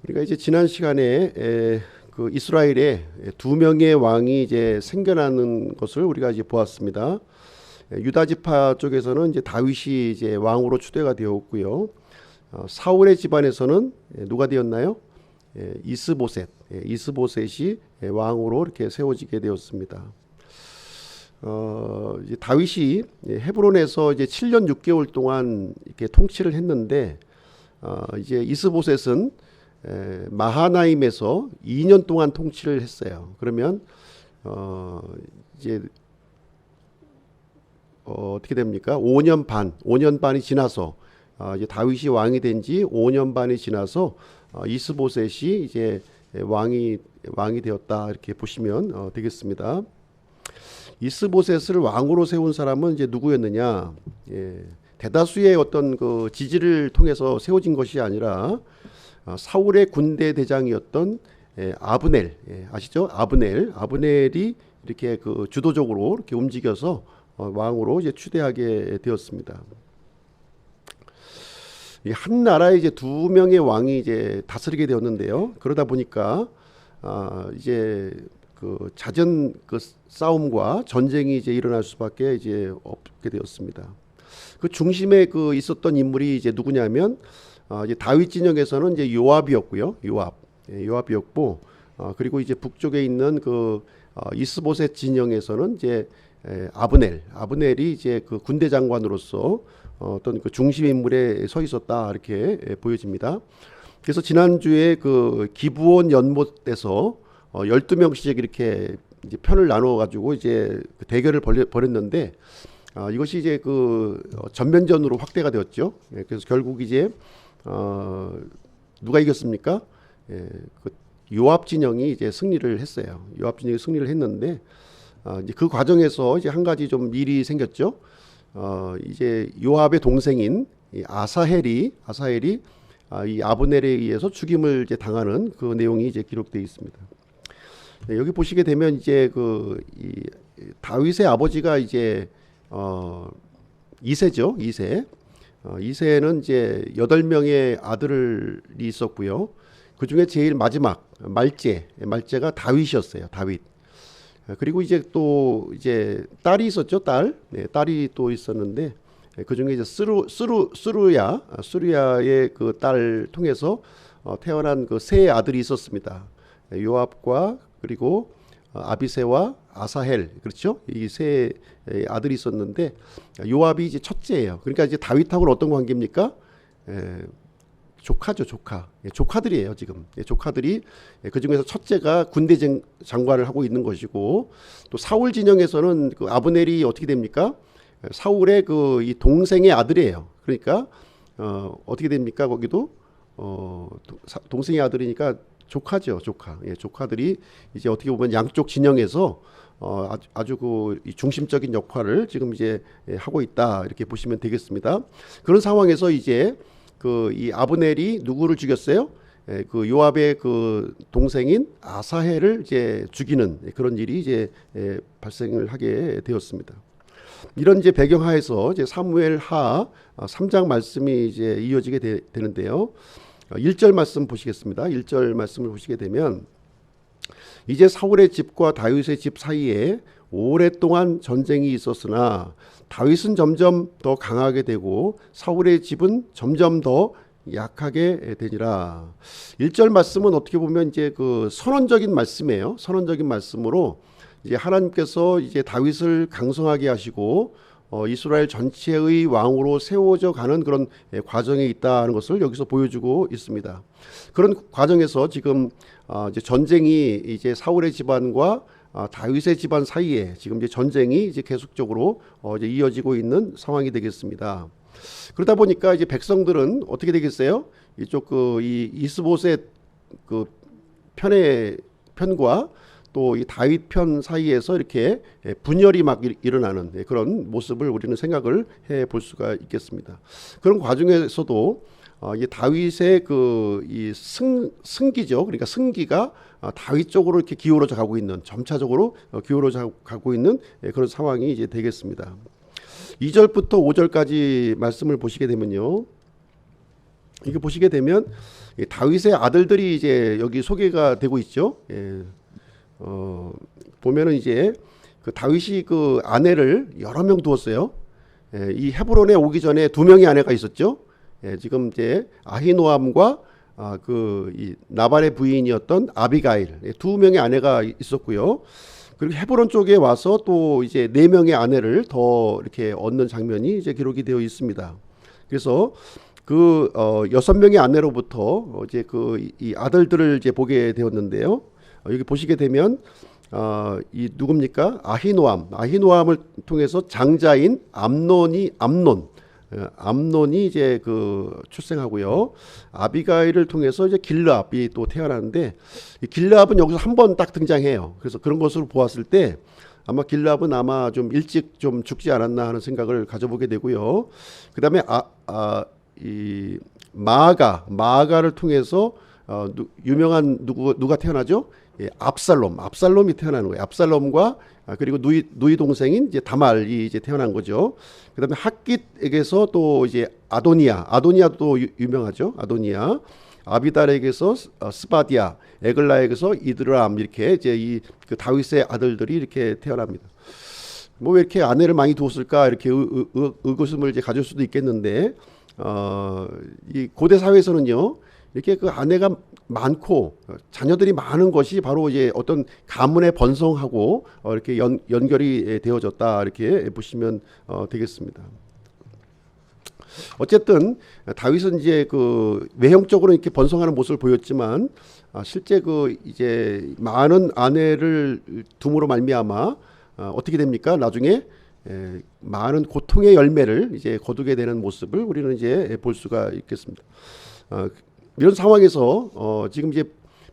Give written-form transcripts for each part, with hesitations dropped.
우리가 이제 지난 시간에 그 이스라엘에 두 명의 왕이 이제 생겨나는 것을 우리가 이제 보았습니다. 유다 지파 쪽에서는 이제 다윗이 이제 왕으로 추대가 되었고요. 사울의 집안에서는 누가 되었나요? 이스보셋이 왕으로 이렇게 세워지게 되었습니다. 이제 다윗이 헤브론에서 이제 7년 6개월 동안 이렇게 통치를 했는데, 이제 이스보셋은 마하나임에서 2년 동안 통치를 했어요. 그러면 이제 어떻게 됩니까? 5년 반이 지나서 이제 다윗이 왕이 된 지 5년 반이 지나서 이스보셋이 이제 왕이 되었다, 이렇게 보시면 되겠습니다. 이스보셋을 왕으로 세운 사람은 이제 누구였느냐? 대다수의 어떤 그 지지를 통해서 세워진 것이 아니라 사울의 군대 대장이었던 아브넬, 아시죠? 아브넬이 이렇게 그 주도적으로 이렇게 움직여서 왕으로 이제 추대하게 되었습니다. 한 나라에 이제 두 명의 왕이 이제 다스리게 되었는데요. 그러다 보니까 이제 그 잦은 그 싸움과 전쟁이 이제 일어날 수밖에 이제 없게 되었습니다. 그 중심에 그 있었던 인물이 이제 누구냐면, 이제 다윗 진영에서는 이제 요압이었고요. 요압이었고, 그리고 이제 북쪽에 있는 그 이스보셋 진영에서는 이제 아브넬이 이제 그 군대 장관으로서 어떤 그 중심 인물에 서 있었다, 이렇게 보여집니다. 그래서 지난주에 그 기브온 연못에서 12명씩 이렇게 이제 편을 나누어 가지고 이제 그 대결을 벌였는데, 이것이 이제 그 전면전으로 확대가 되었죠. 그래서 결국 이제 누가 이겼습니까? 그 요압 진영이 이제 승리를 했어요. 요압 진영이 승리를 했는데, 이제 그 과정에서 이제 한 가지 좀 일이 생겼죠. 이제 요압의 동생인 이 아사헬이 이 아브넬에 의해서 죽임을 이제 당하는 그 내용이 이제 기록되어 있습니다. 여기 보시게 되면 이제 그 이 다윗의 아버지가 이제 이새죠. 이새는 이제 8명의 아들이 있었고요. 그 중에 제일 마지막 말제가 다윗이었어요. 다윗. 그리고 이제 또 이제 딸이 있었죠. 딸이 또 있었는데, 그 중에 이제 스루야의 그 딸 통해서 태어난 그 세 아들이 있었습니다. 요압과 그리고 아비새와 아사헬, 그렇죠? 이 세 아들이 있었는데, 요압이 이제 첫째예요. 그러니까 이제 다윗하고는 어떤 관계입니까? 조카죠, 조카. 조카들이에요, 지금. 조카들이, 그 중에서 첫째가 군대 장관을 하고 있는 것이고, 또 사울 진영에서는 그 아브넬이 어떻게 됩니까? 사울의 그 이 동생의 아들이에요. 그러니까 어떻게 됩니까? 거기도 동생의 아들이니까 조카죠, 조카. 조카들이 이제 어떻게 보면 양쪽 진영에서 아주 그 중심적인 역할을 지금 이제 하고 있다, 이렇게 보시면 되겠습니다. 그런 상황에서 이제 그 이 아브넬이 누구를 죽였어요? 그 요압의 그 동생인 아사헬을 이제 죽이는 그런 일이 이제 발생을 하게 되었습니다. 이런 이제 배경하에서 이제 사무엘하 3장 말씀이 이제 이어지게 되는데요. 1절 말씀 보시겠습니다. 1절 말씀을 보시게 되면, 이제 사울의 집과 다윗의 집 사이에 오랫동안 전쟁이 있었으나 다윗은 점점 더 강하게 되고 사울의 집은 점점 더 약하게 되니라. 1절 말씀은 어떻게 보면 이제 그 선언적인 말씀이에요. 선언적인 말씀으로 이제 하나님께서 이제 다윗을 강성하게 하시고 이스라엘 전체의 왕으로 세워져 가는 그런 과정에 있다는 것을 여기서 보여주고 있습니다. 그런 과정에서 지금 이제 전쟁이 이제 사울의 집안과 다윗의 집안 사이에 지금 이제 전쟁이 이제 계속적으로 이제 이어지고 있는 상황이 되겠습니다. 그러다 보니까 이제 백성들은 어떻게 되겠어요? 이쪽 그 이 이스보셋 그 편과 또 이 다윗 편 사이에서 이렇게 분열이 막 일어나는 그런 모습을 우리는 생각을 해 볼 수가 있겠습니다. 그런 과정에서도 이 다윗의 그 이 승기죠. 그러니까 승기가 다윗 쪽으로 이렇게 기울어져 가고 있는, 점차적으로 기울어져 가고 있는 그런 상황이 이제 되겠습니다. 2절부터 5절까지 말씀을 보시게 되면요. 이게 보시게 되면 다윗의 아들들이 이제 여기 소개가 되고 있죠. 보면은 이제 그 다윗이 그 아내를 여러 명 두었어요. 이 헤브론에 오기 전에 두 명의 아내가 있었죠. 지금 이제 아히노암과 그 이 나발의 부인이었던 아비가일, 두 명의 아내가 있었고요. 그리고 헤브론 쪽에 와서 또 이제 네 명의 아내를 더 이렇게 얻는 장면이 이제 기록이 되어 있습니다. 그래서 그 여섯 명의 아내로부터 이제 그 이 아들들을 이제 보게 되었는데요. 여기 보시게 되면 이 누굽니까? 아히노암을 통해서 장자인 암논이 이제 그 출생하고요. 아비가일을 통해서 이제 길르압이 또 태어나는데, 이 길르압은 여기서 한 번 딱 등장해요. 그래서 그런 것으로 보았을 때 아마 길르압은 아마 좀 일찍 좀 죽지 않았나 하는 생각을 가져보게 되고요. 그다음에 이 마아가를 통해서 유명한 누가 태어나죠? 압살롬이 태어나는 거예요. 압살롬과 그리고 누이 동생인 이제 다말이 이제 태어난 거죠. 그다음에 핫깃에게서 또 이제 아도니아도 유명하죠. 아도니아. 아비달에게서 스바디아, 에글라에게서 이드람, 이렇게 이제 이 그 다윗의 아들들이 이렇게 태어납니다. 뭐 왜 이렇게 아내를 많이 두었을까, 이렇게 의구심을 이제 가질 수도 있겠는데, 이 고대 사회에서는요, 이렇게 그 아내가 많고 자녀들이 많은 것이 바로 이제 어떤 가문의 번성하고 이렇게 연결이 되어졌다, 이렇게 보시면 되겠습니다. 어쨌든 다윗은 이제 그 외형적으로 이렇게 번성하는 모습을 보였지만, 실제 그 이제 많은 아내를 둠으로 말미암아 어떻게 됩니까? 나중에 많은 고통의 열매를 이제 거두게 되는 모습을 우리는 이제 볼 수가 있겠습니다. 이런 상황에서 지금 이제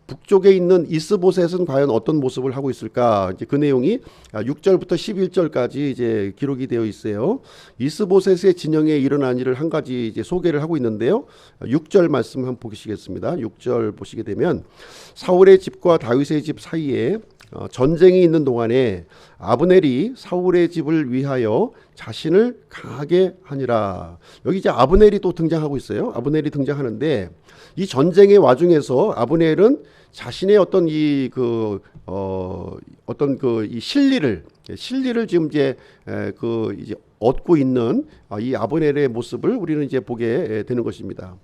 북쪽에 있는 이스보셋은 과연 어떤 모습을 하고 있을까? 이제 그 내용이 6절부터 11절까지 이제 기록이 되어 있어요. 이스보셋의 진영에 일어난 일을 한 가지 이제 소개를 하고 있는데요. 6절 말씀 한번 보시겠습니다. 6절 보시게 되면, 사울의 집과 다윗의 집 사이에 전쟁이 있는 동안에 아브넬이 사울의 집을 위하여 자신을 강하게 하니라. 여기 이제 아브넬이 또 등장하고 있어요. 아브넬이 등장하는데, 이 전쟁의 와중에서 아브넬은 자신의 어떤 이 실리를 지금 이제 이제 얻고 있는 이 아브넬의 모습을 우리는 이제 보게 되는 것입니다.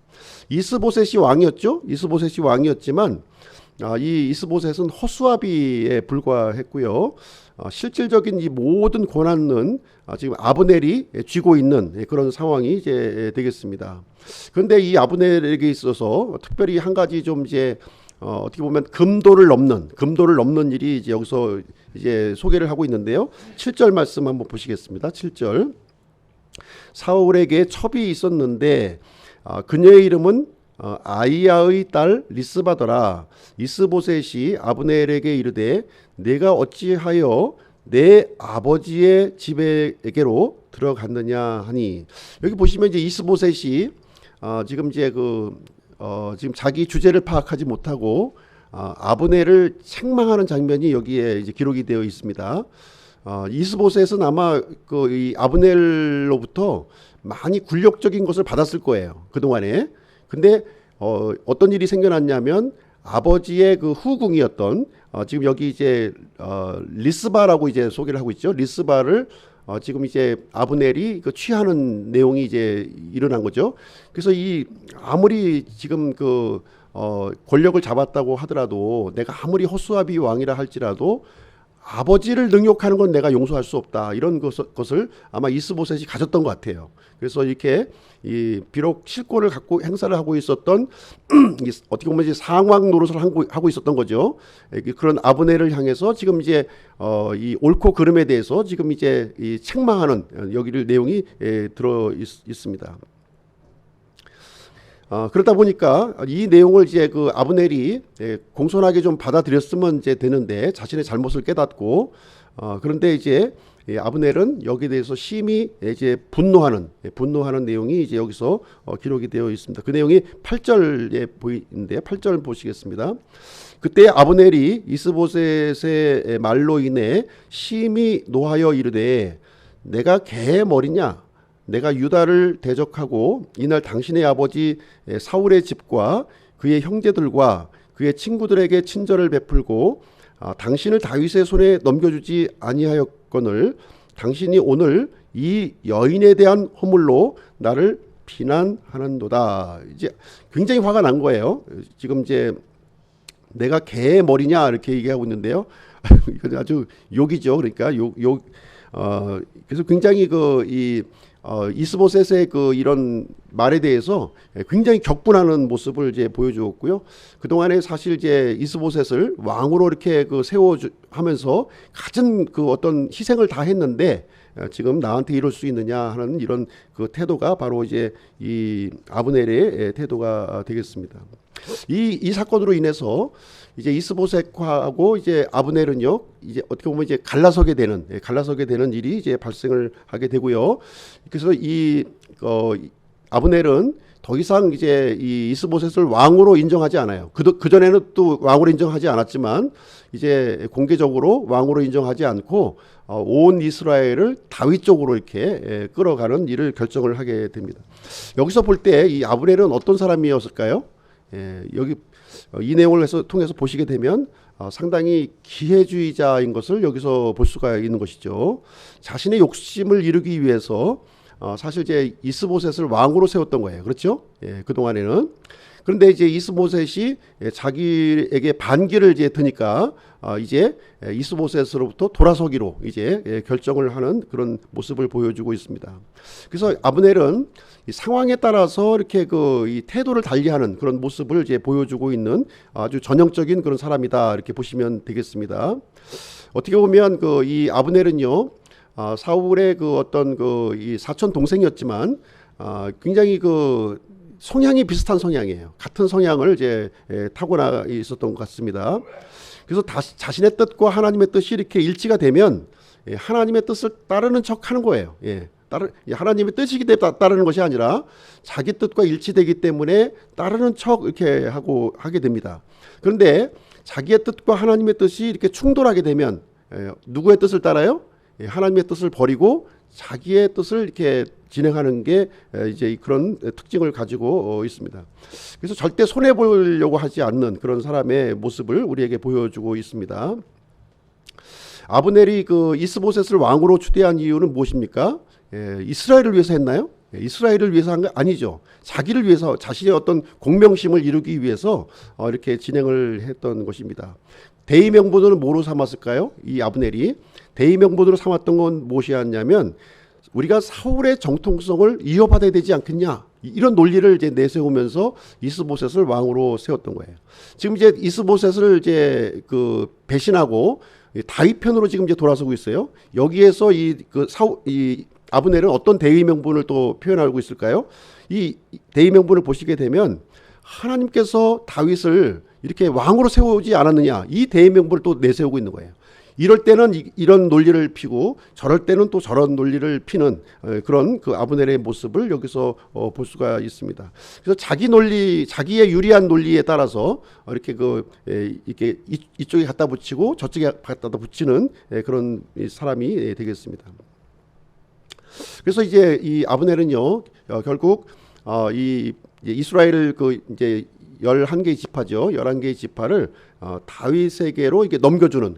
이스보셋이 왕이었지만 이 이스보셋은 허수아비에 불과했고요. 실질적인 이 모든 권한은 지금 아브넬이 쥐고 있는 그런 상황이 이제 되겠습니다. 그런데 이 아브넬에게 있어서 특별히 한 가지 좀 이제 어떻게 보면 금도를 넘는 일이 이제 여기서 이제 소개를 하고 있는데요. 7절 말씀 한번 보시겠습니다. 7절. 사울에게 첩이 있었는데 그녀의 이름은 아이야의 딸 리스바더라. 이스보셋이 아브넬에게 이르되 내가 어찌하여 내 아버지의 집에게로 들어갔느냐 하니, 여기 보시면 이제 이스보셋이 지금 이제 지금 자기 주제를 파악하지 못하고 아브넬을 책망하는 장면이 여기에 이제 기록이 되어 있습니다. 이스보셋은 아마 이 아브넬로부터 많이 굴욕적인 것을 받았을 거예요, 그 동안에. 근데 어떤 일이 생겨났냐면, 아버지의 그 후궁이었던 지금 여기 이제 리스바라고 이제 소개를 하고 있죠. 리스바를 지금 이제 아브넬이 취하는 내용이 이제 일어난 거죠. 그래서 이 아무리 지금 권력을 잡았다고 하더라도, 내가 아무리 허수아비 왕이라 할지라도 아버지를 능욕하는 건 내가 용서할 수 없다, 이런 것을 아마 이스보셋이 가졌던 것 같아요. 그래서 이렇게 비록 실권을 갖고 행사를 하고 있었던 어떻게 보면 이제 상왕 노릇을 하고 있었던 거죠. 그런 아브넬을 향해서 지금 이제 이 옳고 그름에 대해서 지금 이제 이 책망하는 여기를 내용이 들어 있습니다. 그러다 보니까 이 내용을 이제 그 아브넬이 공손하게 좀 받아들였으면 이제 되는데, 자신의 잘못을 깨닫고 그런데 이제 아브넬은 여기에 대해서 심히 이제 분노하는 내용이 이제 여기서 기록이 되어 있습니다. 그 내용이 8절에 보이는데, 8절 보시겠습니다. 그때 아브넬이 이스보셋의 말로 인해 심히 노하여 이르되 내가 개의 머리냐, 내가 유다를 대적하고 이날 당신의 아버지 사울의 집과 그의 형제들과 그의 친구들에게 친절을 베풀고 당신을 다윗의 손에 넘겨주지 아니하였거늘 당신이 오늘 이 여인에 대한 허물로 나를 비난하는도다. 이제 굉장히 화가 난 거예요. 지금 이제 내가 개의 머리냐 이렇게 얘기하고 있는데요. 이건 아주 욕이죠. 그러니까 그래서 굉장히 이스보셋의 이런 말에 대해서 굉장히 격분하는 모습을 이제 보여주었고요. 그 동안에 사실 이제 이스보셋을 왕으로 이렇게 세워하면서 갖은 어떤 희생을 다 했는데 지금 나한테 이럴 수 있느냐 하는 이런 태도가 바로 이제 이 아브넬의 태도가 되겠습니다. 이 사건으로 인해서 이제 이스보셋하고 이제 아브넬은요, 이제 어떻게 보면 이제 갈라서게 되는 일이 이제 발생을 하게 되고요. 그래서 아브넬은 더 이상 이제 이 이스보셋을 왕으로 인정하지 않아요. 그 전에는 또 왕으로 인정하지 않았지만 이제 공개적으로 왕으로 인정하지 않고 온 이스라엘을 다윗 쪽으로 이렇게 끌어가는 일을 결정을 하게 됩니다. 여기서 볼 때 이 아브넬은 어떤 사람이었을까요? 여기 이 내용을 통해서 보시게 되면 상당히 기회주의자인 것을 여기서 볼 수가 있는 것이죠. 자신의 욕심을 이루기 위해서 사실 이제 이스보셋을 왕으로 세웠던 거예요. 그렇죠? 그 동안에는. 그런데 이제 이스보셋이 자기에게 반기를 이제 드니까 이제 이스보셋으로부터 돌아서기로 이제 결정을 하는 그런 모습을 보여주고 있습니다. 그래서 아브넬은 이 상황에 따라서 이렇게 이 태도를 달리하는 그런 모습을 이제 보여주고 있는 아주 전형적인 그런 사람이다 이렇게 보시면 되겠습니다. 어떻게 보면 이 아브넬은요, 사울의 어떤 이 사촌 동생이었지만 굉장히 성향이 비슷한 성향이에요. 같은 성향을 이제 타고나 있었던 것 같습니다. 그래서 자신의 뜻과 하나님의 뜻이 이렇게 일치가 되면 하나님의 뜻을 따르는 척 하는 거예요. 하나님의 뜻이기 때문에 따르는 것이 아니라 자기 뜻과 일치되기 때문에 따르는 척 이렇게 하게 됩니다. 그런데 자기의 뜻과 하나님의 뜻이 이렇게 충돌하게 되면 누구의 뜻을 따라요? 하나님의 뜻을 버리고 자기의 뜻을 이렇게 진행하는 게 이제 그런 특징을 가지고 있습니다. 그래서 절대 손해 보려고 하지 않는 그런 사람의 모습을 우리에게 보여주고 있습니다. 아브넬이 이스보셋을 왕으로 추대한 이유는 무엇입니까? 이스라엘을 위해서 했나요? 이스라엘을 위해서 한 거 아니죠. 자기를 위해서, 자신의 어떤 공명심을 이루기 위해서 이렇게 진행을 했던 것입니다. 대의 명분을 뭐로 삼았을까요? 이 아브넬이 대의 명분으로 삼았던 건 무엇이었냐면 우리가 사울의 정통성을 이어받아야 되지 않겠냐, 이런 논리를 이제 내세우면서 이스보셋을 왕으로 세웠던 거예요. 지금 이제 이스보셋을 이제 배신하고 다윗 편으로 지금 이제 돌아서고 있어요. 여기에서 이 아브넬은 어떤 대의 명분을 또 표현하고 있을까요? 이 대의 명분을 보시게 되면 하나님께서 다윗을 이렇게 왕으로 세우지 않았느냐, 이 대의 명분을 또 내세우고 있는 거예요. 이럴 때는 이런 논리를 피고 저럴 때는 또 저런 논리를 피는 그런 아브넬의 모습을 여기서 볼 수가 있습니다. 그래서 자기 논리, 자기의 유리한 논리에 따라서 이렇게 이렇게 이쪽에 갖다 붙이고 저쪽에 갖다 붙이는 그런 사람이 되겠습니다. 그래서 이제 이 아브넬은요, 결국 이 이스라엘을 이제 11개의 지파죠. 11개의 지파를 다윗에게로 이게 넘겨주는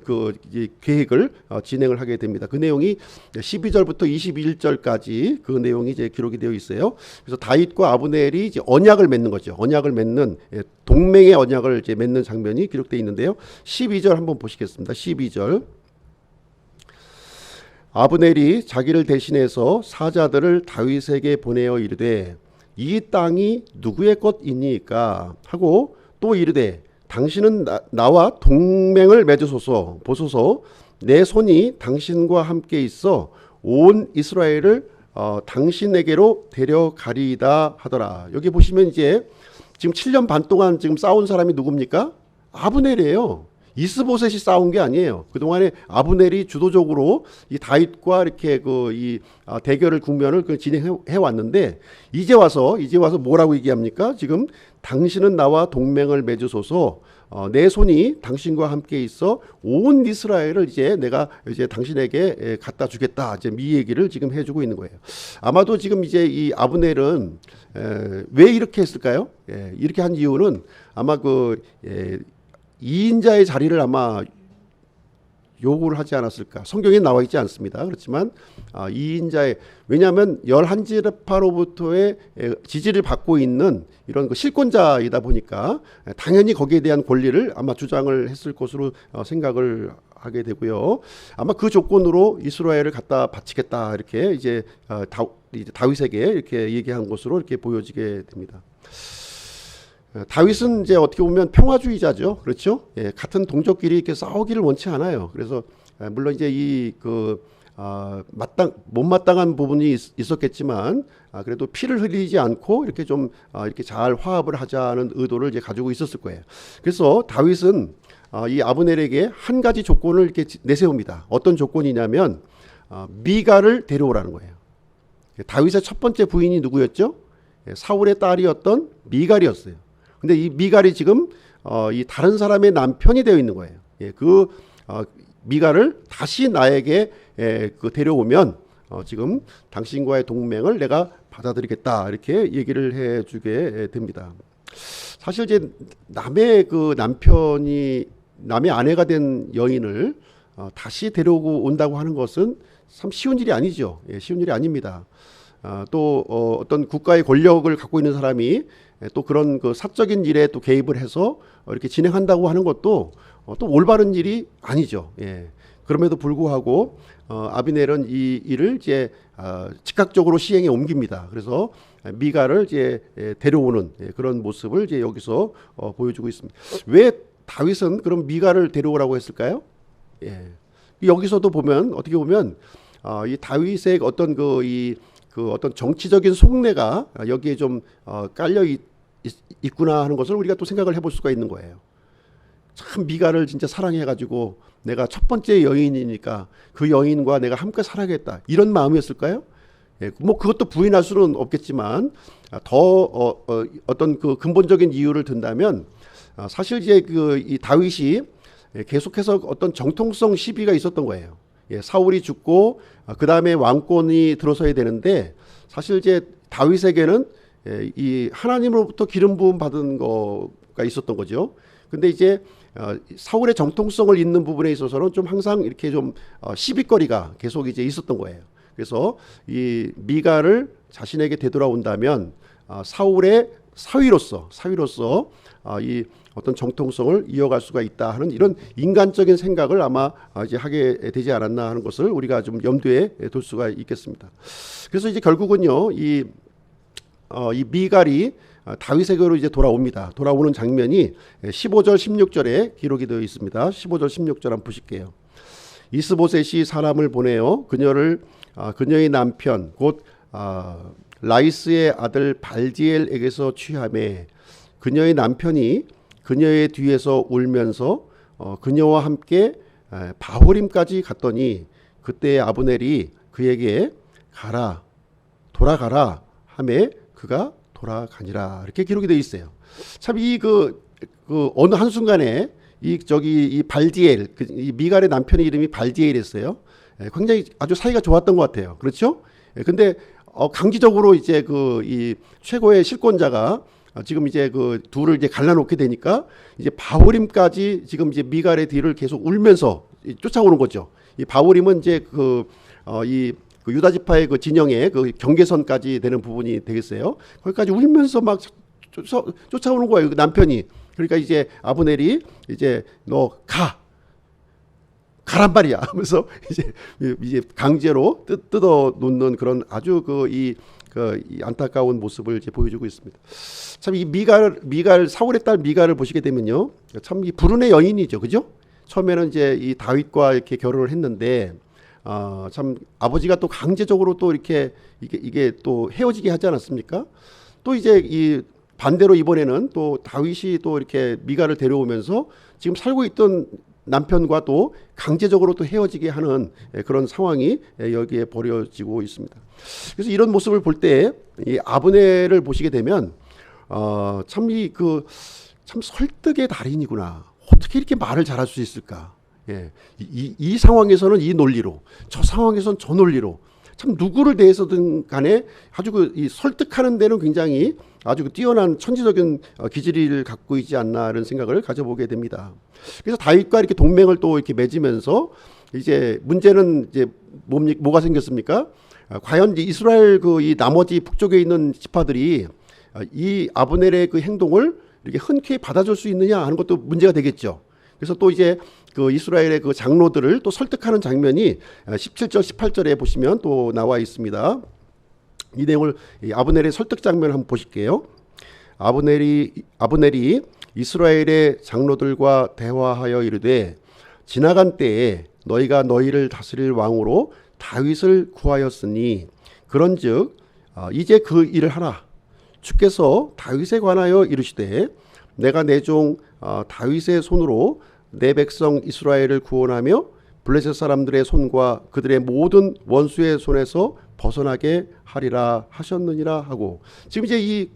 계획을 진행을 하게 됩니다. 그 내용이 12절부터 21절까지 그 내용이 이제 기록이 되어 있어요. 그래서 다윗과 아브넬이 이제 언약을 맺는 거죠. 언약을 맺는, 동맹의 언약을 이제 맺는 장면이 기록되어 있는데요. 12절 한번 보시겠습니다. 12절. 아브넬이 자기를 대신해서 사자들을 다윗에게 보내어 이르되 이 땅이 누구의 것이니까 하고 또 이르되 당신은 나와 동맹을 맺으소서. 보소서, 내 손이 당신과 함께 있어 온 이스라엘을 당신에게로 데려가리이다 하더라. 여기 보시면 이제 지금 7년 반 동안 지금 싸운 사람이 누굽니까? 아브넬이에요. 이스보셋이 싸운 게 아니에요. 그동안에 아브넬이 주도적으로 이 다윗과 이렇게 대결을 국면을 진행해 왔는데 이제 와서 뭐라고 얘기합니까? 지금 당신은 나와 동맹을 맺으소서. 내 손이 당신과 함께 있어 온 이스라엘을 이제 내가 이제 당신에게 갖다 주겠다. 이제 이 얘기를 지금 해주고 있는 거예요. 아마도 지금 이제 이 아브넬은 왜 이렇게 했을까요? 이렇게 한 이유는 아마 2인자의 자리를 아마 요구를 하지 않았을까. 성경에 나와 있지 않습니다. 그렇지만 2인자의, 왜냐하면 11지파로부터의 지지를 받고 있는 이런 실권자이다 보니까 당연히 거기에 대한 권리를 아마 주장을 했을 것으로 생각을 하게 되고요. 아마 그 조건으로 이스라엘을 갖다 바치겠다 이렇게 이제 다윗에게 이렇게 얘기한 것으로 이렇게 보여지게 됩니다. 다윗은 이제 어떻게 보면 평화주의자죠. 그렇죠? 같은 동족끼리 이렇게 싸우기를 원치 않아요. 그래서 물론 이제 못마땅한 부분이 있었겠지만 그래도 피를 흘리지 않고 이렇게 좀 이렇게 잘 화합을 하자는 의도를 이제 가지고 있었을 거예요. 그래서 다윗은 이 아브넬에게 한 가지 조건을 이렇게 내세웁니다. 어떤 조건이냐면 미갈을 데려오라는 거예요. 다윗의 첫 번째 부인이 누구였죠? 사울의 딸이었던 미갈이었어요. 근데 이 미갈이 지금 이 다른 사람의 남편이 되어 있는 거예요. 미갈을 다시 나에게 데려오면 지금 당신과의 동맹을 내가 받아들이겠다 이렇게 얘기를 해주게 됩니다. 사실 이제 남의 남의 아내가 된 여인을 다시 데려오고 온다고 하는 것은 참 쉬운 일이 아니죠. 쉬운 일이 아닙니다. 또 어떤 국가의 권력을 갖고 있는 사람이 또 그런 사적인 일에 또 개입을 해서 이렇게 진행한다고 하는 것도 또 올바른 일이 아니죠. 그럼에도 불구하고 아비넬은 이 일을 이제 즉각적으로 시행에 옮깁니다. 그래서 미갈을 이제 데려오는 그런 모습을 이제 여기서 보여주고 있습니다. 왜 다윗은 그럼 미갈을 데려오라고 했을까요? 여기서도 보면 어떻게 보면 이 다윗의 어떤 어떤 정치적인 속내가 여기에 좀 깔려 있구나 하는 것을 우리가 또 생각을 해볼 수가 있는 거예요. 참 미갈을 진짜 사랑해가지고 내가 첫 번째 여인이니까 그 여인과 내가 함께 살아야겠다 이런 마음이었을까요? 뭐 그것도 부인할 수는 없겠지만 더 어떤 근본적인 이유를 든다면 사실 이제 이 다윗이 계속해서 어떤 정통성 시비가 있었던 거예요. 사울이 죽고 그 다음에 왕권이 들어서야 되는데 사실 이제 다윗에게는 이 하나님으로부터 기름 부음 받은 거가 있었던 거죠. 근데 이제 사울의 정통성을 잇는 부분에 있어서는 좀 항상 이렇게 좀 시비거리가 계속 이제 있었던 거예요. 그래서 이 미갈을 자신에게 되돌아온다면 사울의 사위로서 이 어떤 정통성을 이어갈 수가 있다 하는 이런 인간적인 생각을 아마 이제 하게 되지 않았나 하는 것을 우리가 좀 염두에 둘 수가 있겠습니다. 그래서 이제 결국은요 이 미갈이 다윗에게로 이제 돌아옵니다. 돌아오는 장면이 15절 16절에 기록이 되어 있습니다. 15절 16절 한번 보실게요. 이스보셋이 사람을 보내어 그녀의 남편 곧 라이스의 아들 발디엘에게서 취하매 그녀의 남편이 그녀의 뒤에서 울면서 그녀와 함께 바후림까지 갔더니 그때 아브넬이 그에게 가라 돌아가라 하매 그가 돌아가니라 이렇게 기록이 되어 있어요. 참 이 어느 한 순간에 이 발디엘 이 미갈의 남편의 이름이 발디엘이었어요. 굉장히 아주 사이가 좋았던 것 같아요. 그렇죠? 근데 강제적으로 이제 이 최고의 실권자가 지금 이제 둘을 이제 갈라놓게 되니까 이제 바후림까지 지금 이제 미갈의 뒤를 계속 울면서 쫓아오는 거죠. 이 바후림은 이제 이 유다 지파의 진영의 경계선까지 되는 부분이 되겠어요. 거기까지 울면서 막 쫓아오는 거예요. 남편이. 그러니까 이제 아브넬이 이제 너 가란 말이야 하면서 이제 강제로 뜯어 놓는 그런 아주 이 안타까운 모습을 이제 보여주고 있습니다. 참 이 미갈 사울의 딸 미갈을 보시게 되면요, 참 이 불운의 여인이죠, 그죠? 처음에는 이제 이 다윗과 이렇게 결혼을 했는데, 참 아버지가 또 강제적으로 또 이렇게 이게 또 헤어지게 하지 않았습니까? 또 이제 이 반대로 이번에는 또 다윗이 또 이렇게 미갈을 데려오면서 지금 살고 있던 남편과 또 강제적으로 또 헤어지게 하는 그런 상황이 여기에 벌어지고 있습니다. 그래서 이런 모습을 볼 때 이 아브넬을 보시게 되면 참 참 설득의 달인이구나. 어떻게 이렇게 말을 잘할 수 있을까? 이 상황에서는 이 논리로, 저 상황에서는 저 논리로, 참 누구를 대해서든 간에 아주 이 설득하는 데는 굉장히 아주 뛰어난 천지적인 기질을 갖고 있지 않나 이런 생각을 가져보게 됩니다. 그래서 다윗과 이렇게 동맹을 또 이렇게 맺으면서 이제 문제는 이제 뭐가 생겼습니까? 과연 이스라엘 이 나머지 북쪽에 있는 지파들이 이 아브넬의 그 행동을 이렇게 흔쾌히 받아줄 수 있느냐 하는 것도 문제가 되겠죠. 그래서 또 이제 그 이스라엘의 그 장로들을 또 설득하는 장면이 17절, 18절에 보시면 또 나와 있습니다. 이 내용을 아브넬의 설득 장면을 한번 보실게요. 아브넬이 이스라엘의 장로들과 대화하여 이르되 지나간 때에 너희가 너희를 다스릴 왕으로 다윗을 구하였으니 그런즉 이제 그 일을 하라. 주께서 다윗에 관하여 이르시되 내가 내 종 다윗의 손으로 내 백성 이스라엘을 구원하며 블레셋 사람들의 손과 그들의 모든 원수의 손에서 벗어나게 하리라 하셨느니라 하고, 지금 이제 이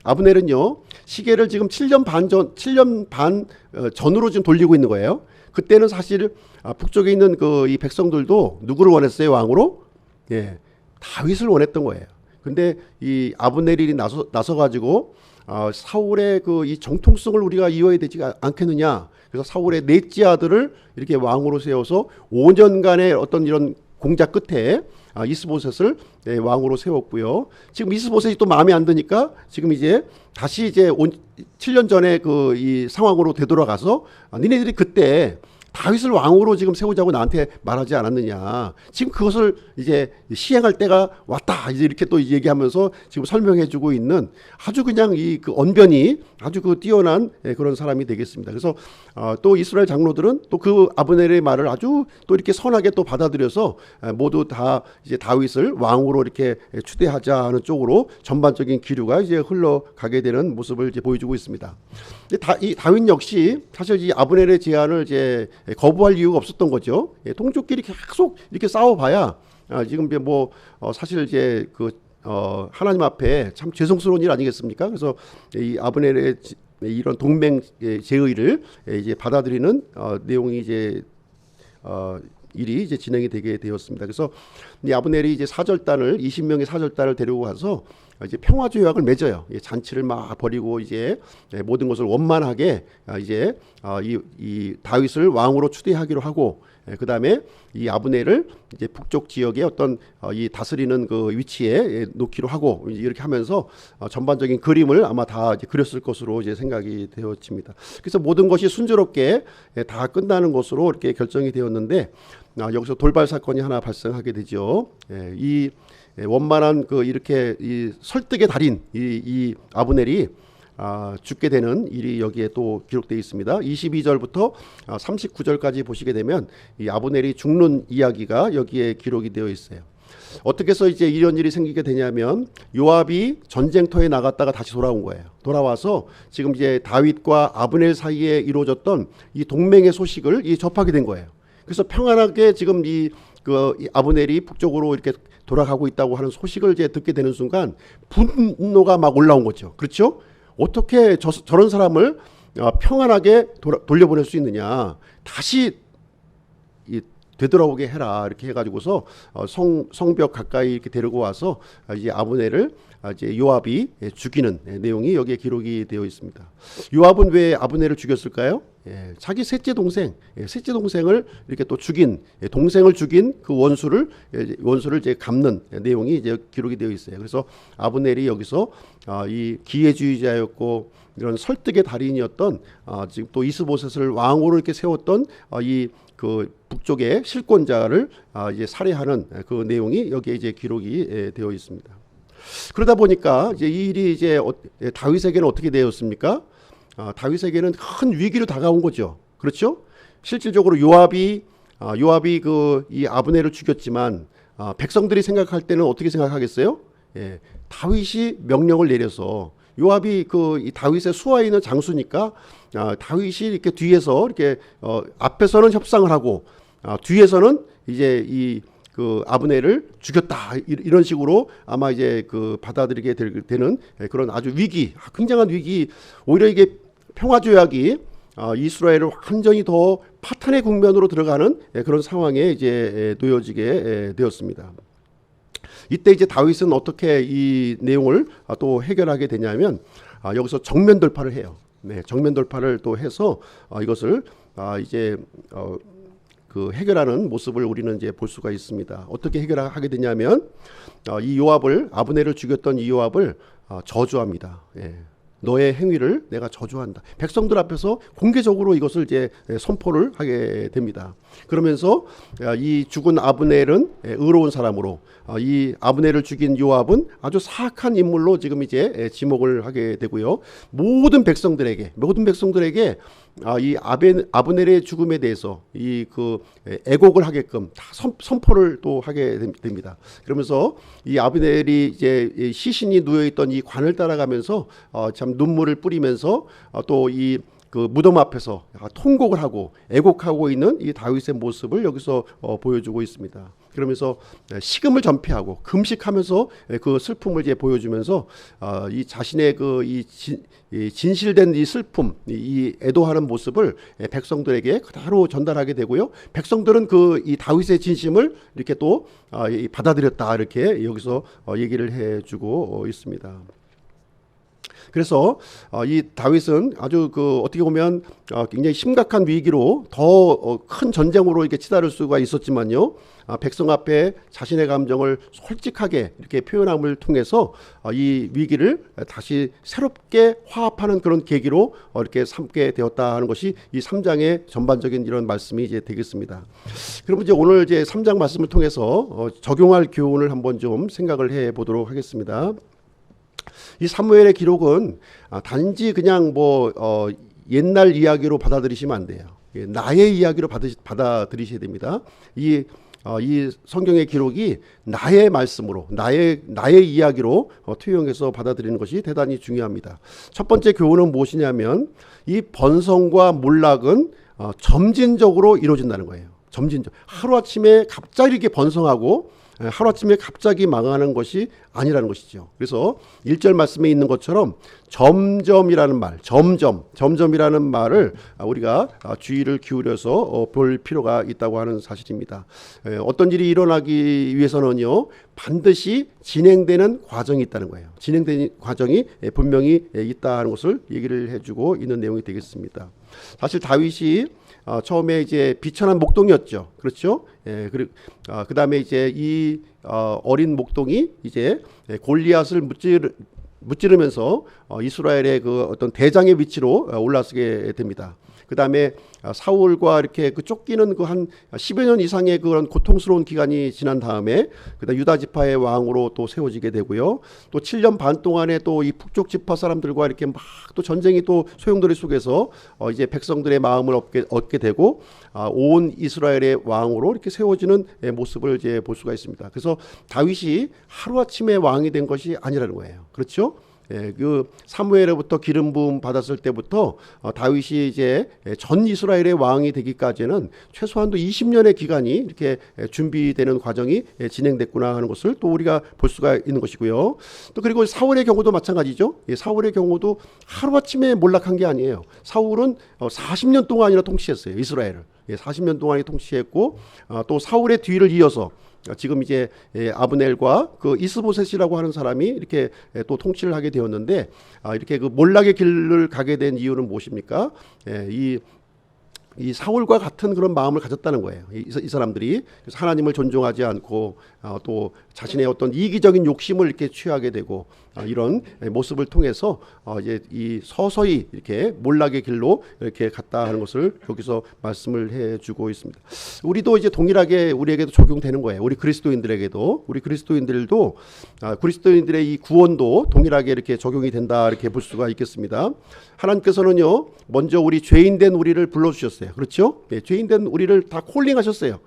아브넬은요 시계를 지금 7년 반 전으로 지금 돌리고 있는 거예요. 그때는 사실 북쪽에 있는 이 백성들도 누구를 원했어요? 왕으로? 다윗을 원했던 거예요. 근데 이 아브넬이 나서 가지고 사울의 이 정통성을 우리가 이어야 되지 않겠느냐. 그래서 사울의 넷째 아들을 이렇게 왕으로 세워서 5년간의 어떤 이런 공작 끝에 이스보셋을 왕으로 세웠고요. 지금 이스보셋이 또 마음에 안 드니까 지금 이제 다시 이제 7년 전에 이 상황으로 되돌아가서 니네들이 그때 다윗을 왕으로 지금 세우자고 나한테 말하지 않았느냐. 지금 그것을 이제 시행할 때가 왔다. 이제 이렇게 또 얘기하면서 지금 설명해주고 있는 아주 그냥 그 언변이 아주 뛰어난 그런 사람이 되겠습니다. 그래서 또 이스라엘 장로들은 또 그 아브넬의 말을 아주 또 이렇게 선하게 또 받아들여서 모두 다 이제 다윗을 왕으로 이렇게 추대하자 하는 쪽으로 전반적인 기류가 이제 흘러가게 되는 모습을 이제 보여주고 있습니다. 이 다윗 역시 사실 이 아브넬의 제안을 이제 거부할 이유가 없었던 거죠. 동족끼리 계속 이렇게 싸워봐야 지금 사실 이제 하나님 앞에 참 죄송스러운 일 아니겠습니까? 그래서 이 아브넬의 이런 동맹 제의를 이제 받아들이는 내용이 이제 일이 이제 진행이 되게 되었습니다. 그래서 이 아브넬이 이제 20명의 사절단을 데리고 가서 이제 평화 조약을 맺어요. 잔치를 막 벌이고 이제 모든 것을 원만하게 이제 이 다윗을 왕으로 추대하기로 하고, 그 다음에 이 아브넬을 이제 북쪽 지역의 어떤 이 다스리는 그 위치에 놓기로 하고 이렇게 하면서 전반적인 그림을 아마 다 이제 그렸을 것으로 이제 생각이 되어집니다. 그래서 모든 것이 순조롭게 다 끝나는 것으로 이렇게 결정이 되었는데 여기서 돌발 사건이 하나 발생하게 되죠. 이 원만한 이렇게 이 설득의 달인 이 아브넬이 죽게 되는 일이 여기에 또 기록되어 있습니다. 22절부터 39절까지 보시게 되면 이 아브넬이 죽는 이야기가 여기에 기록이 되어 있어요. 어떻게 해서 이제 이런 일이 생기게 되냐면 요압이 전쟁터에 나갔다가 다시 돌아온 거예요. 돌아와서 지금 이제 다윗과 아브넬 사이에 이루어졌던 이 동맹의 소식을 접하게 된 거예요. 그래서 평안하게 지금 이 아브넬이 북쪽으로 이렇게 돌아가고 있다고 하는 소식을 이제 듣게 되는 순간 분노가 막 올라온 거죠. 그렇죠? 어떻게 저런 사람을 평안하게 돌려보낼 수 있느냐. 다시 되돌아오게 해라. 이렇게 해가지고서 성벽 가까이 이렇게 데리고 와서 이제 아브넬을 이제 요압이 죽이는 내용이 여기에 기록이 되어 있습니다. 요압은 왜 아브넬을 죽였을까요? 자기 셋째 동생을 이렇게 또 죽인, 동생을 죽인 그 원수를 이제 갚는 내용이 이제 기록이 되어 있어요. 그래서 아브넬이 여기서 이 기회주의자였고 이런 설득의 달인이었던 지금 또 이스보셋을 왕으로 이렇게 세웠던 이 북쪽의 실권자를 이제 살해하는 그 내용이 여기에 이제 기록이 되어 있습니다. 그러다 보니까 이제 이 일이 이제 다윗에게는 어떻게 되었습니까? 다윗에게는 큰 위기로 다가온 거죠. 그렇죠? 실질적으로 요압이 이 아브넬을 죽였지만 백성들이 생각할 때는 어떻게 생각하겠어요? 다윗이 명령을 내려서 요압이 이 다윗의 수하에 있는 장수니까 다윗이 이렇게 뒤에서 이렇게 앞에서는 협상을 하고 뒤에서는 이제 그 아브넬을 죽였다 이런 식으로 아마 이제 받아들이게 되는 그런 아주 굉장한 위기, 오히려 이게 평화조약이 이스라엘을 완전히 더 파탄의 국면으로 들어가는 그런 상황에 이제 놓여지게 되었습니다. 이때 이제 다윗은 어떻게 이 내용을 또 해결하게 되냐면 여기서 정면 돌파를 해요. 네, 정면 돌파를 또 해서 이것을 이제 해결하는 모습을 우리는 이제 볼 수가 있습니다. 어떻게 해결하게 되냐면 이 아브넬을 죽였던 이 요압을 저주합니다. 예. 너의 행위를 내가 저주한다. 백성들 앞에서 공개적으로 이것을 이제 선포를 하게 됩니다. 그러면서 이 죽은 아브넬은 의로운 사람으로, 이 아브넬을 죽인 요압은 아주 사악한 인물로 지금 이제 지목을 하게 되고요. 모든 백성들에게 이 아브넬의 죽음에 대해서 애곡을 하게끔 다 선포를 또 하게 됩니다. 그러면서 이 아브넬이 이제 시신이 누워 있던 이 관을 따라가면서 참 눈물을 뿌리면서 또 무덤 앞에서 통곡을 하고 애곡하고 있는 이 다윗의 모습을 여기서 보여주고 있습니다. 그러면서 식음을 전폐하고 금식하면서 그 슬픔을 이제 보여주면서 이 자신의 진실된 이 슬픔, 이 애도하는 모습을 백성들에게 그대로 전달하게 되고요. 백성들은 이 다윗의 진심을 이렇게 또 받아들였다, 이렇게 여기서 얘기를 해주고 있습니다. 그래서 이 다윗은 아주 어떻게 보면 굉장히 심각한 위기로 더 큰 전쟁으로 이렇게 치달을 수가 있었지만요. 백성 앞에 자신의 감정을 솔직하게 이렇게 표현함을 통해서 이 위기를 다시 새롭게 화합하는 그런 계기로 이렇게 삼게 되었다 하는 것이 이 3장의 전반적인 이런 말씀이 이제 되겠습니다. 그럼 이제 오늘 이제 3장 말씀을 통해서 적용할 교훈을 한번 좀 생각을 해 보도록 하겠습니다. 이 사무엘의 기록은 단지 그냥 옛날 이야기로 받아들이시면 안 돼요. 나의 이야기로 받아들이셔야 됩니다. 이 성경의 기록이 나의 말씀으로, 나의 이야기로 투영해서 받아들이는 것이 대단히 중요합니다. 첫 번째 교훈은 무엇이냐면 이 번성과 몰락은 점진적으로 이루어진다는 거예요. 하루아침에 갑자기 이렇게 번성하고 하루아침에 갑자기 망하는 것이 아니라는 것이죠. 그래서 1절 말씀에 있는 것처럼 점점이라는 말을 우리가 주의를 기울여서 볼 필요가 있다고 하는 사실입니다. 어떤 일이 일어나기 위해서는요, 반드시 진행되는 과정이 있다는 거예요. 진행되는 과정이 분명히 있다는 것을 얘기를 해주고 있는 내용이 되겠습니다. 사실 다윗이 처음에 이제 비천한 목동이었죠. 그렇죠? 그 다음에 이제 이 어린 목동이 이제 골리앗을 무찌르면서 이스라엘의 어떤 대장의 위치로 올라서게 됩니다. 그 다음에 사울과 이렇게 쫓기는 한 10여 년 이상의 그런 고통스러운 기간이 지난 다음에 그다음 유다 지파의 왕으로 또 세워지게 되고요. 또 7년 반 동안에 또 이 북쪽 지파 사람들과 이렇게 막 또 전쟁이 또 소용돌이 속에서 이제 백성들의 마음을 얻게 되고 온 이스라엘의 왕으로 이렇게 세워지는 모습을 이제 볼 수가 있습니다. 그래서 다윗이 하루아침에 왕이 된 것이 아니라는 거예요. 그렇죠? 사무엘로부터 기름 부음 받았을 때부터 다윗이 이제 전 이스라엘의 왕이 되기까지는 최소한도 20년의 기간이 이렇게 준비되는 과정이 진행됐구나 하는 것을 또 우리가 볼 수가 있는 것이고요. 또 그리고 사울의 경우도 마찬가지죠. 사울의 경우도 하루아침에 몰락한 게 아니에요. 사울은 40년 동안이나 통치했어요. 이스라엘을. 40년 동안이 통치했고 또 사울의 뒤를 이어서 지금 이제 아브넬과 이스보셋이라고 하는 사람이 이렇게 또 통치를 하게 되었는데 이렇게 몰락의 길을 가게 된 이유는 무엇입니까? 이 사울과 같은 그런 마음을 가졌다는 거예요. 이 사람들이. 그래서 하나님을 존중하지 않고 또 자신의 어떤 이기적인 욕심을 이렇게 취하게 되고 이런 모습을 통해서 이제 서서히 이렇게 몰락의 길로 이렇게 갔다 하는 것을 여기서 말씀을 해주고 있습니다. 우리도 이제 동일하게 우리에게도 적용되는 거예요. 우리 그리스도인들도 그리스도인들의 이 구원도 동일하게 이렇게 적용이 된다, 이렇게 볼 수가 있겠습니다. 하나님께서는요, 먼저 우리 죄인된 우리를 불러주셨어요. 그렇죠? 죄인된 우리를 다 콜링하셨어요.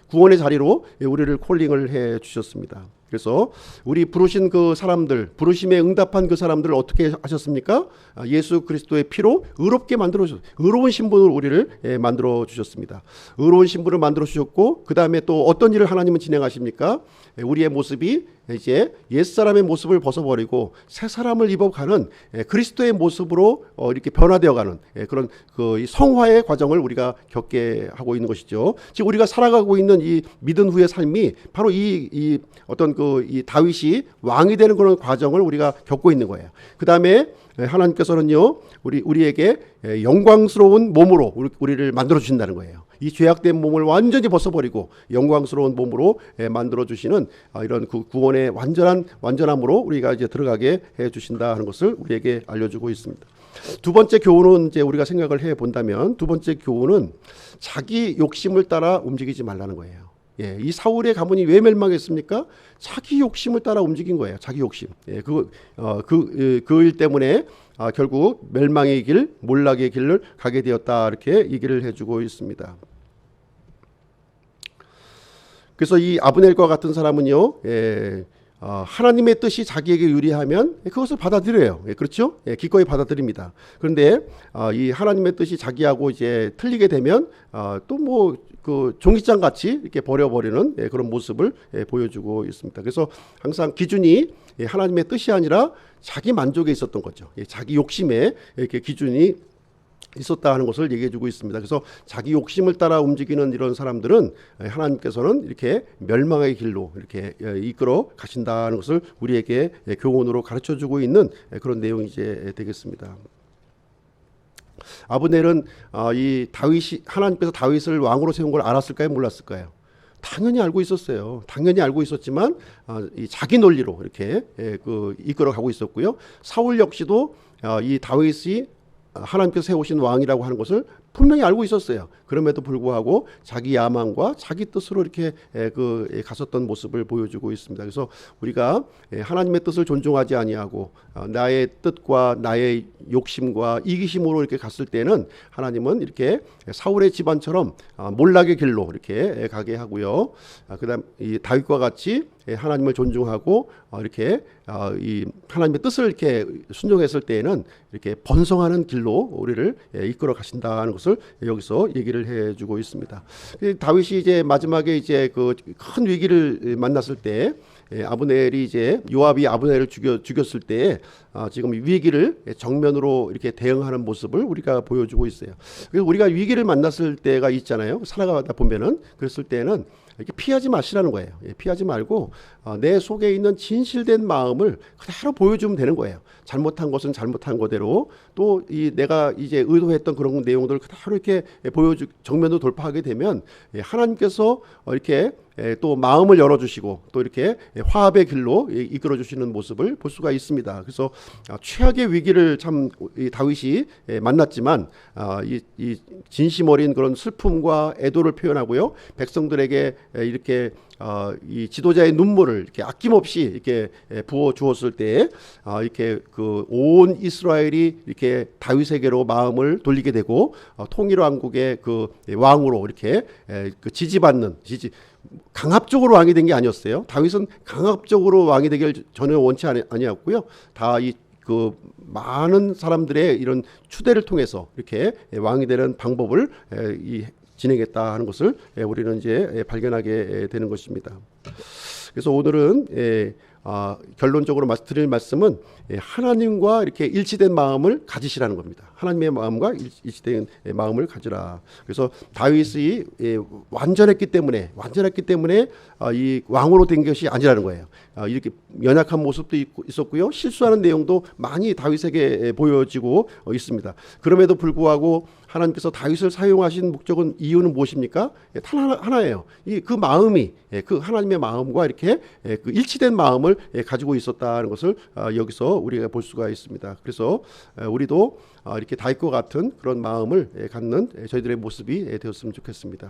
구원의 자리로 우리를 콜링을 해 주셨습니다. 그래서 우리 부르신 그 사람들, 부르심에 응답한 그 사람들을 어떻게 하셨습니까? 예수 그리스도의 피로 의롭게 만들어 주셨어요. 의로운 신분으로 우리를 만들어 주셨습니다. 의로운 신분을 만들어 주셨고, 그 다음에 또 어떤 일을 하나님은 진행하십니까? 우리의 모습이 이제 옛사람의 모습을 벗어버리고 새 사람을 입어가는 그리스도의 모습으로 이렇게 변화되어가는 그런 그 성화의 과정을 우리가 겪게 하고 있는 것이죠. 지금 우리가 살아가고 있는 이 믿은 후의 삶이 바로 이 어떤 이 다윗이 왕이 되는 그런 과정을 우리가 겪고 있는 거예요. 그 다음에 하나님께서는요, 우리에게 영광스러운 몸으로 우리를 만들어 주신다는 거예요. 이 죄악된 몸을 완전히 벗어버리고 영광스러운 몸으로 만들어 주시는 이런 그 구원의 완전함으로 우리가 이제 들어가게 해 주신다 하는 것을 우리에게 알려주고 있습니다. 두 번째 교훈은 이제 우리가 생각을 해 본다면, 두 번째 교훈은 자기 욕심을 따라 움직이지 말라는 거예요. 이 사울의 가문이 왜 멸망했습니까? 자기 욕심을 따라 움직인 거예요. 자기 욕심. 그 일 때문에 결국 멸망의 길, 몰락의 길을 가게 되었다, 이렇게 얘기를 해주고 있습니다. 그래서 이 아브넬과 같은 사람은요, 하나님의 뜻이 자기에게 유리하면 그것을 받아들여요. 그렇죠? 기꺼이 받아들입니다. 그런데 이 하나님의 뜻이 자기하고 이제 틀리게 되면 또 뭐 그 종이장 같이 이렇게 버려버리는 그런 모습을 보여주고 있습니다. 그래서 항상 기준이 하나님의 뜻이 아니라 자기 만족에 있었던 거죠. 자기 욕심에 이렇게 기준이 있었다 하는 것을 얘기해 주고 있습니다. 그래서 자기 욕심을 따라 움직이는 이런 사람들은 하나님께서는 이렇게 멸망의 길로 이렇게 이끌어 가신다는 것을 우리에게 교훈으로 가르쳐 주고 있는 그런 내용이 이제 되겠습니다. 아브넬은 이 다윗이, 하나님께서 다윗을 왕으로 세운 걸 알았을까요? 몰랐을까요? 당연히 알고 있었어요. 당연히 알고 있었지만 이 자기 논리로 이렇게 이끌어 가고 있었고요. 사울 역시도 이 다윗이 하나님께서 세우신 왕이라고 하는 것을 분명히 알고 있었어요. 그럼에도 불구하고 자기 야망과 자기 뜻으로 이렇게 갔었던 모습을 보여주고 있습니다. 그래서 우리가 하나님의 뜻을 존중하지 아니하고 나의 뜻과 나의 욕심과 이기심으로 이렇게 갔을 때는 하나님은 이렇게 사울의 집안처럼 몰락의 길로 이렇게 가게 하고요. 그다음 이 다윗과 같이 하나님을 존중하고 이렇게 이 하나님의 뜻을 이렇게 순종했을 때에는 이렇게 번성하는 길로 우리를 이끌어 가신다는 것을 여기서 얘기를 해주고 있습니다. 다윗이 이제 마지막에 이제 그 큰 위기를 만났을 때 아브넬이 이제 요압이 아브넬을 죽였을 때 지금 위기를 정면으로 이렇게 대응하는 모습을 우리가 보여주고 있어요. 그래서 우리가 위기를 만났을 때가 있잖아요. 살아가다 보면은 그랬을 때는 이렇게 피하지 마시라는 거예요. 피하지 말고 내 속에 있는 진실된 마음을 그대로 보여주면 되는 거예요. 잘못한 것은 잘못한 거대로, 또 이 내가 이제 의도했던 그런 내용들을 그대로 이렇게 정면으로 돌파하게 되면 하나님께서 이렇게 또 마음을 열어주시고 또 이렇게 화합의 길로 이끌어 주시는 모습을 볼 수가 있습니다. 그래서 최악의 위기를 참 다윗이 만났지만 이 진심 어린 그런 슬픔과 애도를 표현하고요, 백성들에게 이렇게 이 지도자의 눈물을 이렇게 아낌없이 이렇게 부어 주었을 때 이렇게 그 온 이스라엘이 이렇게 다윗에게로 마음을 돌리게 되고 통일 왕국의 그 왕으로 이렇게 그 지지받는 강압적으로 왕이 된 게 아니었어요. 다윗은 강압적으로 왕이 되길 전혀 원치 아니었고요. 다 이 그 많은 사람들의 이런 추대를 통해서 이렇게 왕이 되는 방법을 진행했다 하는 것을 우리는 이제 발견하게 되는 것입니다. 그래서 오늘은 결론적으로 드릴 말씀은 하나님과 이렇게 일치된 마음을 가지시라는 겁니다. 하나님의 마음과 일치된 마음을 가지라. 그래서 다윗이 완전했기 때문에 이 왕으로 된 것이 아니라는 거예요. 이렇게 연약한 모습도 있었고요, 실수하는 내용도 많이 다윗에게 보여지고 있습니다. 그럼에도 불구하고 하나님께서 다윗을 사용하신 목적은, 이유는 무엇입니까? 단 하나예요. 그 마음이 그 하나님의 마음과 이렇게 그 일치된 마음을 가지고 있었다는 것을 여기서 우리가 볼 수가 있습니다. 그래서 우리도 이렇게 다윗과 같은 그런 마음을 갖는 저희들의 모습이 되었으면 좋겠습니다.